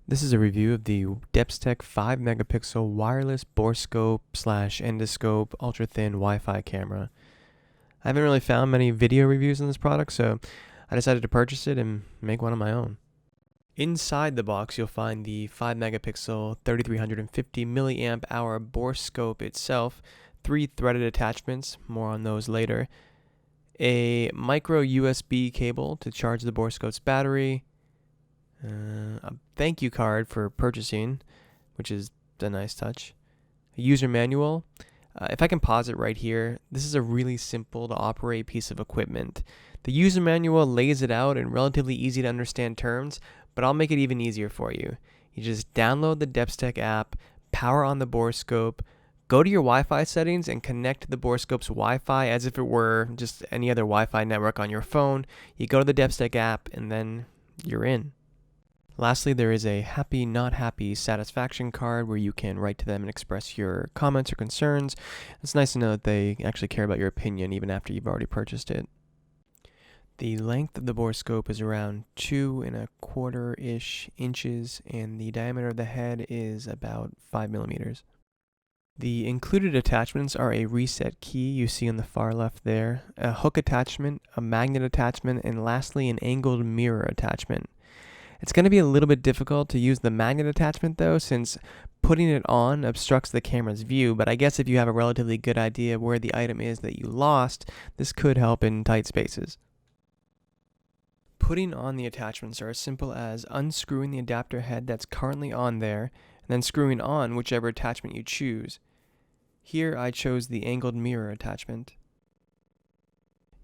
This is a review of the Depstech 5 megapixel wireless borescope / endoscope ultra thin Wi-Fi camera. I haven't really found many video reviews on this product, so I decided to purchase it and make one of my own. Inside the box, you'll find the 5 megapixel 3350 milliamp hour borescope itself, 3 threaded attachments, more on those later, a micro USB cable to charge the borescope's battery, a thank you card for purchasing, which is a nice touch. A user manual. If I can pause it right here, this is a really simple to operate piece of equipment. The user manual lays it out in relatively easy to understand terms, but I'll make it even easier for you. You just download the Depstech app, power on the borescope, go to your Wi-Fi settings and connect to the borescope's Wi-Fi as if it were just any other Wi-Fi network on your phone. You go to the Depstech app and then you're in. Lastly, there is a happy, not happy satisfaction card where you can write to them and express your comments or concerns. It's nice to know that they actually care about your opinion even after you've already purchased it. The length of the borescope is around 2¼ inches and the diameter of the head is about 5 millimeters. The included attachments are a reset key you see on the far left there, a hook attachment, a magnet attachment, and lastly an angled mirror attachment. It's going to be a little bit difficult to use the magnet attachment though, since putting it on obstructs the camera's view, but I guess if you have a relatively good idea of where the item is that you lost, this could help in tight spaces. Putting on the attachments are as simple as unscrewing the adapter head that's currently on there, and then screwing on whichever attachment you choose. Here I chose the angled mirror attachment.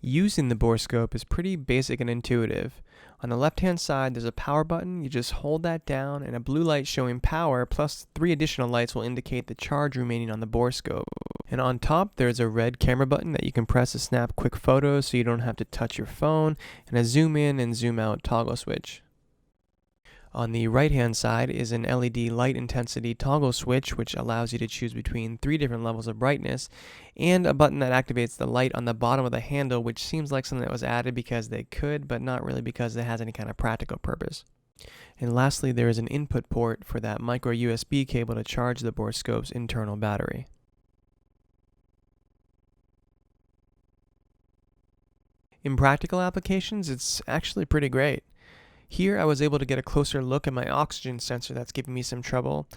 Using the borescope is pretty basic and intuitive. On the left-hand side, there's a power button. You just hold that down, and a blue light showing power plus 3 additional lights will indicate the charge remaining on the borescope. And on top, there's a red camera button that you can press to snap quick photos so you don't have to touch your phone, and a zoom in and zoom out toggle switch. On the right-hand side is an LED light intensity toggle switch, which allows you to choose between 3 different levels of brightness, and a button that activates the light on the bottom of the handle, which seems like something that was added because they could, but not really because it has any kind of practical purpose. And lastly, there is an input port for that micro USB cable to charge the borescope's internal battery. In practical applications, it's actually pretty great. Here I was able to get a closer look at my oxygen sensor that's giving me some trouble,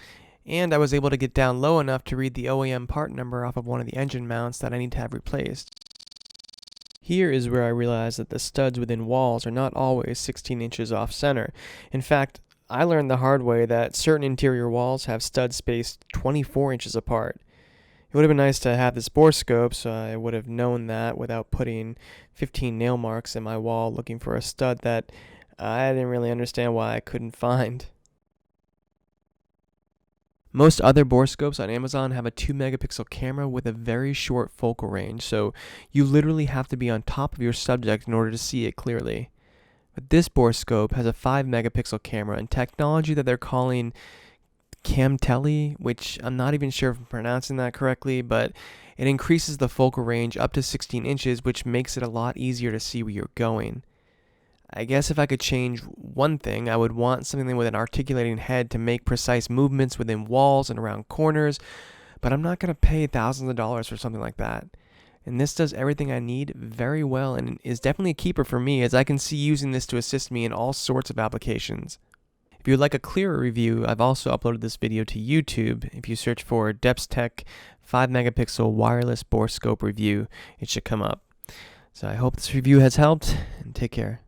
and I was able to get down low enough to read the OEM part number off of one of the engine mounts that I need to have replaced. Here is where I realized that the studs within walls are not always 16 inches off center. In fact, I learned the hard way that certain interior walls have studs spaced 24 inches apart. It would have been nice to have this borescope, so I would have known that without putting 15 nail marks in my wall looking for a stud that I didn't really understand why I couldn't find. Most other borescopes on Amazon have a 2 megapixel camera with a very short focal range, so you literally have to be on top of your subject in order to see it clearly. But this borescope has a 5 megapixel camera and technology that they're calling Camteli, which I'm not even sure if I'm pronouncing that correctly, but it increases the focal range up to 16 inches, which makes it a lot easier to see where you're going. I guess if I could change one thing, I would want something with an articulating head to make precise movements within walls and around corners, but I'm not going to pay thousands of dollars for something like that. And this does everything I need very well and is definitely a keeper for me, as I can see using this to assist me in all sorts of applications. If you would like a clearer review, I've also uploaded this video to YouTube. If you search for Depstech 5 megapixel wireless borescope review, it should come up. So I hope this review has helped, and take care.